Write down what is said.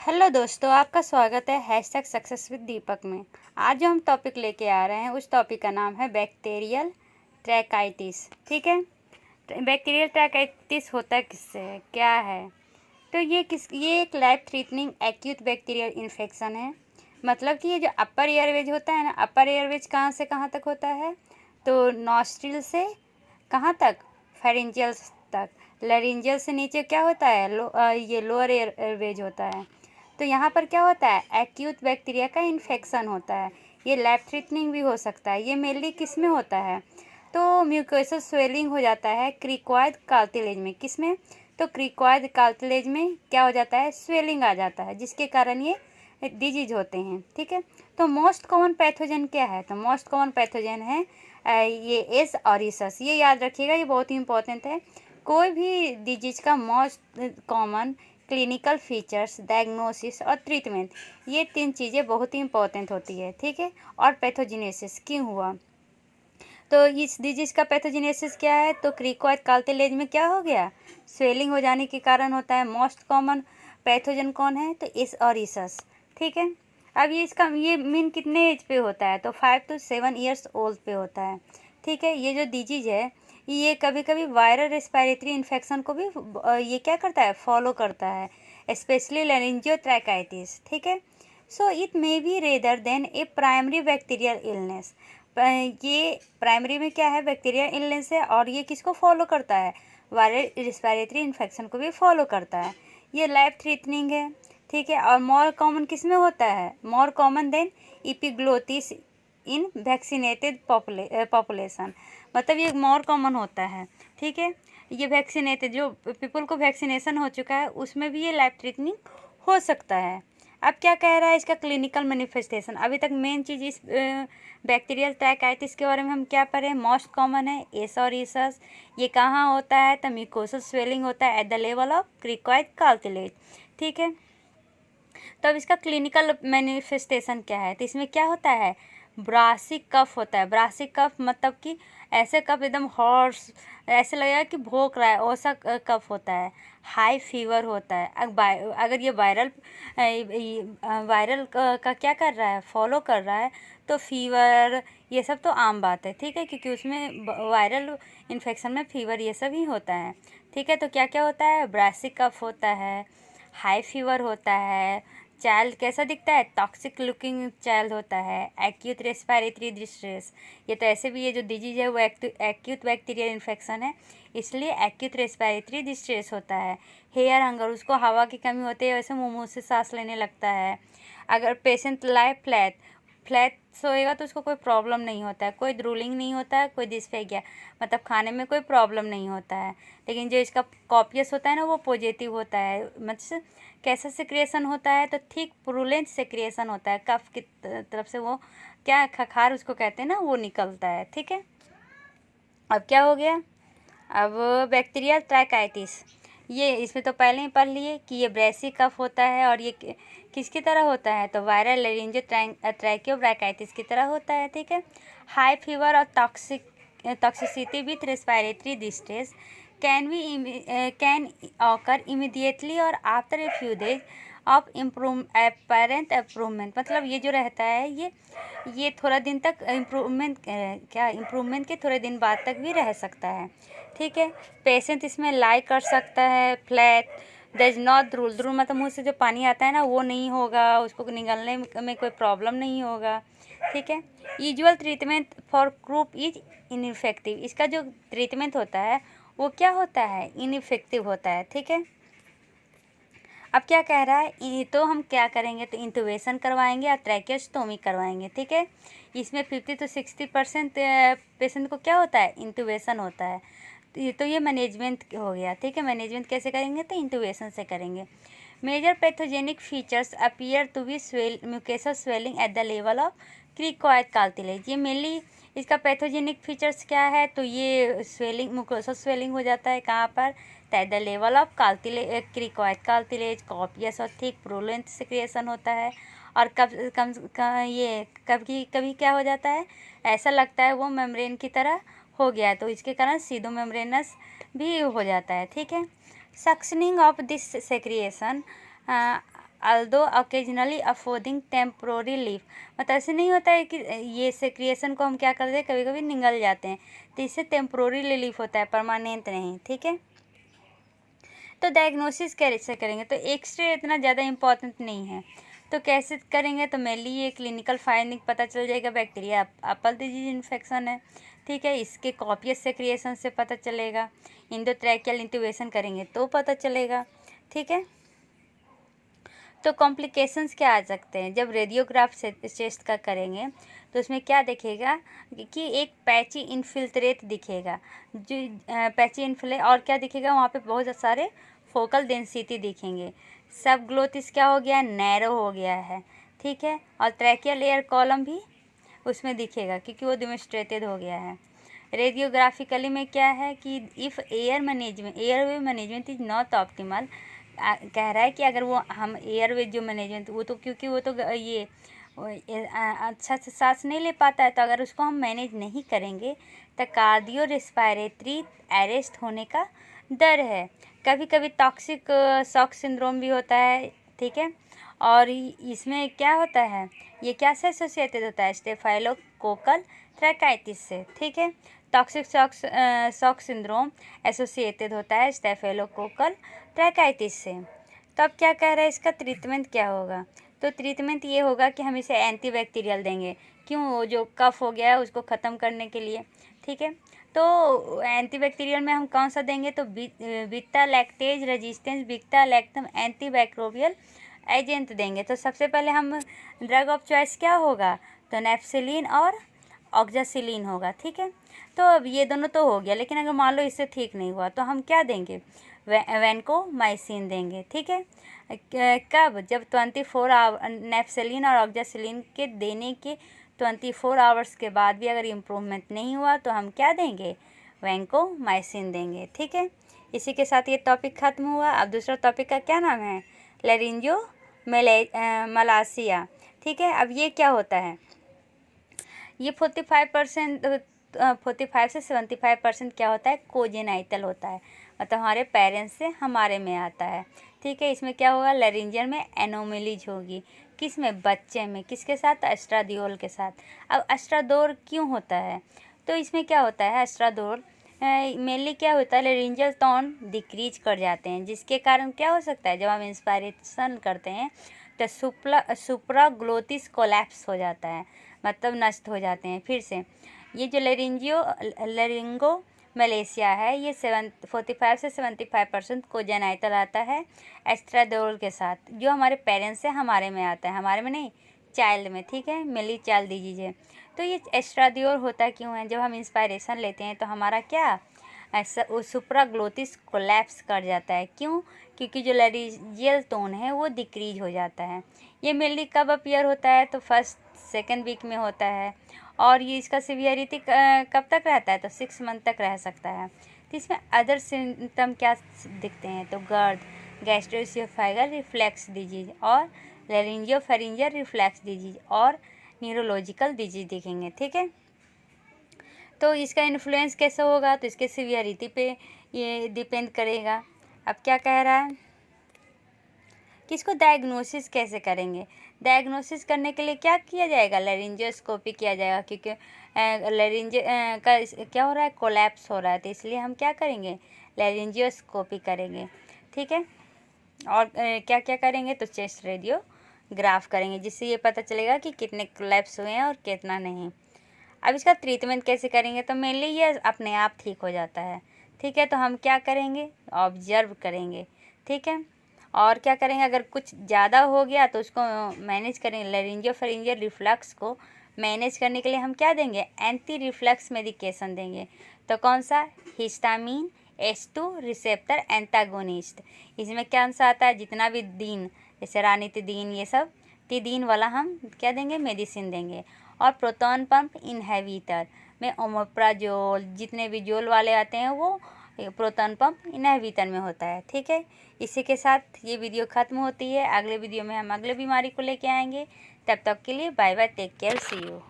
Hello दोस्तों, आपका स्वागत है हैशटैग सक्सेस विद दीपक में। आज जो हम टॉपिक लेके आ रहे हैं उस टॉपिक का नाम है बैक्टीरियल ट्रैकाइटिस। ठीक है, बैक्टीरियल ट्रैकाइटिस होता किससे है, क्या है? तो ये एक life threatening acute bacterial infection है। मतलब कि ये जो अपर एयरवेज होता है ना, अपर एयरवेज कहाँ से कहाँ तक होता है? तो नॉस्ट्रिल से कहाँ तक? फेरेंजियल तक। लैरिंजियल से नीचे क्या होता है? ये लोअर एयरवेज होता है। तो यहाँ पर क्या होता है? एक्यूट बैक्टीरिया का इन्फेक्शन होता है। ये लाइफ थ्रेटनिंग भी हो सकता है। ये मेनली किस में होता है? तो म्यूकोसल स्वेलिंग हो जाता है क्रिकॉइड कार्टिलेज में। किस में? तो क्रिकॉइड कार्टिलेज में क्या हो जाता है? स्वेलिंग आ जाता है, जिसके कारण ये डिजीज होते हैं। ठीक है, तो मोस्ट कॉमन पैथोजन क्या है? तो मोस्ट कॉमन पैथोजन है ये एस ऑरिसस। ये याद रखिएगा, ये बहुत ही इंपॉर्टेंट है। कोई भी डिजीज का most common clinical features, diagnosis और ट्रीटमेंट, ये तीन चीज़ें बहुत ही इंपॉर्टेंट होती है। ठीक है, और पैथोजिनेसिस क्यों हुआ? तो इस डिजीज का पैथोजिनेसिस क्या है? तो क्रिकॉइड कार्टिलेज में क्या हो गया? स्वेलिंग हो जाने के कारण होता है। मोस्ट कॉमन पैथोजन कौन है? तो एस ऑरिसस। ठीक है, अब ये मीन कितने एज पे होता है? तो 5 to 7 ईयर्स ओल्ड पे होता है। ठीक है, ये जो डिजीज है ये कभी कभी वायरल रेस्पिरेटरी इन्फेक्शन को भी ये क्या करता है? फॉलो करता है, स्पेशली लारिंजियोट्रैकाइटिस। ठीक है, so it may be rather than A primary bacterial illness. ये प्राइमरी में क्या है? बैक्टीरियल इलनेस है, और ये किसको फॉलो करता है? वायरल रेस्पिरेटरी इन्फेक्शन को भी फॉलो करता है। ये लाइफ थ्रेटनिंग है। ठीक है, और मोर कॉमन किस में होता है? मोर कॉमन देन इपिग्लोटिस इन वैक्सीनेटेड पॉपुलेशन। मतलब ये मोर कॉमन होता है। ठीक है, ये वैक्सीनेटेड जो पीपल को वैक्सीनेशन हो चुका है उसमें भी ये लाइफ थ्रेटनिंग हो सकता है। अब क्या कह रहा है इसका क्लिनिकल मैनिफेस्टेशन? अभी तक मेन चीज़ इस बैक्टीरियल ट्रैकाइटिस के बारे में हम क्या पढ़े? मोस्ट कॉमन है एसोरिसस। ये कहाँ होता है? तो म्यूकोसल स्वेलिंग होता है eight the level of cricoid cartilage. ठीक है, तो अब इसका क्लिनिकल मैनिफेस्टेशन क्या है? तो इसमें क्या होता है? ब्रासिक कफ होता है। ब्रासिक कफ मतलब कि ऐसे कफ एकदम हॉर्स, ऐसे लगेगा कि भोंक रहा है, वैसा कफ होता है। हाई फीवर होता है। अगर ये वायरल का क्या कर रहा है? फॉलो कर रहा है, तो फीवर ये सब तो आम बात है। ठीक है, क्योंकि उसमें वायरल इन्फेक्शन में फीवर ये सब ही होता है। ठीक है, तो क्या क्या होता है? ब्रासिक कफ होता है, हाई फीवर होता है, चाइल्ड कैसा दिखता है? टॉक्सिक लुकिंग चाइल्ड होता है, एक्यूट रेस्पिरेटरी डिस्ट्रेस। ये तो ऐसे भी ये जो डिजीज है वो एक्यूट बैक्टीरियल इन्फेक्शन है, इसलिए एक्यूट रेस्पिरेटरी डिस्ट्रेस होता है। हेयर हंगर, उसको हवा की कमी होती है, वैसे मुँह से सांस लेने लगता है। अगर पेशेंट लाए फ्लैट फ्लैट सोएगा तो उसको कोई प्रॉब्लम नहीं होता है, कोई ड्रूलिंग नहीं होता है, कोई डिस्फेगिया मतलब खाने में कोई प्रॉब्लम नहीं होता है। लेकिन जो इसका कॉपियस होता है ना वो पॉजिटिव होता है। मतलब कैसा सिक्रिएशन होता है? तो थिक पुरुलेंट सिक्रिएशन होता है, कफ की तरफ से वो क्या खखार उसको कहते हैं ना, वो निकलता है। ठीक है, अब क्या हो गया? अब बैक्टीरियल ट्रैकाइटिस, ये इसमें तो पहले ही पढ़ लिए कि ये ब्रेसी कफ होता है, और ये किसकी तरह होता है? तो वायरल लेरिंजो ट्रैकियोब्रैकाइटिस की तरह होता है। ठीक है, हाई फीवर और toxicity with respiratory distress can occur immediately और after a few days of apparent improvement. मतलब ये जो रहता है ये थोड़ा दिन तक इम्प्रूवमेंट के थोड़े दिन बाद तक भी रह सकता है। ठीक है, पेशेंट इसमें लाई कर सकता है फ्लैट, दज नॉट ड्रूल मतलब मुँह से जो पानी आता है ना वो नहीं होगा, उसको निगलने में कोई प्रॉब्लम नहीं होगा। ठीक है, usual treatment for croup is ineffective. इसका जो ट्रीटमेंट होता है वो क्या होता है? इनइफेक्टिव होता है। ठीक है, अब क्या कह रहा है? तो हम क्या करेंगे? तो इंटुबेशन करवाएंगे या ट्रैकियोस्टोमी करवाएंगे। ठीक है, इसमें 50 to 60% पेशेंट को क्या होता है? इंटुबेशन होता है। तो ये मैनेजमेंट हो गया। ठीक है, मैनेजमेंट कैसे करेंगे? तो इंटुबेशन से करेंगे। Major pathogenic features appear to be mucosal swelling at the level of cricoid cartilage. ये मेनली इसका पैथोजेनिक फीचर्स क्या है? तो ये स्वेलिंग, म्यूकोसल स्वेलिंग हो जाता है कहाँ पर? Eight the level of cricoid cartilage, copious और थिक प्रूलेंट सिक्रिएशन होता है। और कभी कभी क्या हो जाता है? ऐसा लगता है वो मेम्ब्रेन की तरह हो गया है, तो इसके कारण सीडो मेम्ब्रेनस भी हो जाता है। ठीक है, suctioning of this secretion although occasionally affording temporary relief। मतलब ऐसे नहीं होता है कि ये सेक्रिएशन को हम क्या करते हैं, कभी कभी निगल जाते हैं, तो इससे टेम्प्रोरी रिलीफ होता है, परमानेंट नहीं। ठीक है, तो डायग्नोसिस कैसे करेंगे, तो एक्सरे इतना ज़्यादा इम्पॉर्टेंट नहीं है, तो कैसे करेंगे, तो मेनली ये क्लिनिकल फाइंडिंग पता चल जाएगा बैक्टीरिया अपल डिजीज इन्फेक्शन है। ठीक है, इसके कॉपियस सेक्रिएशन से पता चलेगा, इंडोट्रैकियल इंट्यूबेशन करेंगे तो पता चलेगा। ठीक है, तो कॉम्प्लिकेशंस क्या आ सकते हैं, जब रेडियोग्राफ चेस्ट का करेंगे तो उसमें क्या दिखेगा कि एक पैची इन्फिल्ट्रेट दिखेगा, जो पैची इन्फिल्ट्रेट, और क्या दिखेगा वहाँ पे बहुत सारे फोकल डेंसिटी दिखेंगे। सब ग्लोटिस क्या हो गया, नैरो हो गया है। ठीक है, और ट्रैकियल एयर कॉलम भी उसमें दिखेगा क्योंकि वो डिमोन्स्ट्रेटेड हो गया है। रेडियोग्राफिकली में क्या है कि if airway management is not optimal, कह रहा है कि अगर वो हम एयरवे जो मैनेजमेंट, वो तो क्योंकि वो तो ये अच्छा से सांस नहीं ले पाता है, तो अगर उसको हम मैनेज नहीं करेंगे तो कार्डियो रेस्पिरेटरी अरेस्ट होने का डर है। कभी कभी टॉक्सिक शॉक सिंड्रोम भी होता है। ठीक है, और इसमें क्या होता है, ये क्या से एसोसिएटेड होता है, स्टेफाइलोकोकल ट्रैकाइटिस से। ठीक है, टॉक्सिक शॉक सिंड्रोम एसोसिएटेड होता है स्टेफाइलोकोकल ट्रैकाइटिस से। तो अब क्या कह रहा है, इसका ट्रीटमेंट क्या होगा, तो ट्रीटमेंट ये होगा कि हम इसे एंटीबैक्टीरियल देंगे। क्यों, वो जो कफ हो गया है उसको ख़त्म करने के लिए। ठीक है, तो एंटीबैक्टीरियल में हम कौन सा देंगे, तो beta lactase resistance beta lactam antimicrobial agent देंगे। तो सबसे पहले हम ड्रग ऑफ चॉइस क्या होगा, तो नेप्सिलिन और ऑक्जासिलिन होगा। ठीक है, तो अब ये दोनों तो हो गया, लेकिन अगर मान लो इससे ठीक नहीं हुआ तो हम क्या देंगे, वैनकोमाइसिन देंगे। ठीक है, कब, जब 24 आवर नेप्सिलिन और ऑक्जासिलिन के देने के 24 आवर्स के बाद भी अगर इम्प्रूवमेंट नहीं हुआ तो हम क्या देंगे, वैनकोमाइसिन देंगे। ठीक है, इसी के साथ ये टॉपिक ख़त्म हुआ। अब दूसरा टॉपिक का क्या नाम है, लैरिंजियो मलासिया। ठीक है, अब ये क्या होता है, ये 45 से 75% क्या होता है, कोजेनाइटल होता है, मतलब हमारे पेरेंट्स से हमारे में आता है। ठीक है, इसमें क्या होगा, लैरिंजियल में एनोमलीज होगी, किस में, बच्चे में, किसके साथ, एस्ट्राडियोल के साथ। अब एस्ट्राडोर क्यों होता है, तो इसमें क्या होता है, एस्ट्राडोर मेनली क्या होता है, लैरिंजियल टोन डिक्रीज कर जाते हैं, जिसके कारण क्या हो सकता है, जब हम इंस्पायरेशन करते हैं तो सुप्राग्लोटिस कोलैप्स हो जाता है, मतलब नष्ट हो जाते हैं। फिर से ये जो लैरिंगो मलेशिया है, ये 45 से 75% कोजेनाइटल आता है एस्ट्राडोल के साथ, जो हमारे पेरेंट्स से हमारे में आता है, हमारे में नहीं, चाइल्ड में। ठीक है, मेनली चाइल्ड दीजिए। तो ये एस्ट्राडियोल होता क्यों है, जब हम इंस्पायरेशन लेते हैं तो हमारा क्या, सुप्राग्लोटिस कोलैप्स कर जाता है। क्यों, क्योंकि जो लैरिंजियल टोन है वो डिक्रीज हो जाता है। ये मेनली कब अपीयर होता है, तो फर्स्ट सेकेंड वीक में होता है, और ये इसका सीवियरिटी कब तक रहता है, तो 6 मंथ तक रह सकता है। तो इसमें अदर सिम्टम क्या दिखते हैं, तो गर्ड, गैस्ट्रोइसोफेगल रिफ्लेक्स डिजीज और लैरिंजियोफेरिंजियल रिफ्लेक्स डिजीज और न्यूरोलॉजिकल डिजीज दिखेंगे। ठीक है, तो इसका इन्फ्लुएंस कैसे होगा, तो इसके सीवियरिटी पे ये डिपेंड करेगा। अब क्या कह रहा है कि इसको डायग्नोसिस कैसे करेंगे, डायग्नोसिस करने के लिए क्या किया जाएगा, लैरिंजियोस्कोपी किया जाएगा, क्योंकि लैरिंज का क्या हो रहा है, कोलैप्स हो रहा है, तो इसलिए हम क्या करेंगे, लैरिंजियोस्कोपी करेंगे। ठीक है, और क्या क्या करेंगे, तो चेस्ट रेडियोग्राफ करेंगे, जिससे ये पता चलेगा कि कितने कोलैप्स हुए हैं और कितना नहीं। अब इसका ट्रीटमेंट कैसे करेंगे, तो मेनली ये अपने आप ठीक हो जाता है। ठीक है, तो हम क्या करेंगे, ऑब्जर्व करेंगे। ठीक है, और क्या करेंगे, अगर कुछ ज़्यादा हो गया तो उसको मैनेज करेंगे, लैरिंजियोफेरिंजियल रिफ्लक्स को मैनेज करने के लिए हम क्या देंगे, एंटी रिफ्लक्स मेडिकेशन देंगे। तो कौन सा, हिस्टामिन H2 रिसेप्टर एंटागोनिस्ट। इसमें क्या सा आता है, जितना भी दीन, जैसे रानितिदीन, ये सब तिदीन वाला हम क्या देंगे, मेडिसिन देंगे। और प्रोटॉन पंप इनहिबिटर में ओमेप्राजोल, जितने भी जोल वाले आते हैं वो प्रोटॉन पंप इनहिबिटर में होता है। ठीक है, इसी के साथ ये वीडियो ख़त्म होती है। अगले वीडियो में हम अगले बीमारी को लेके आएंगे। तब तक के लिए bye bye, take care, see you.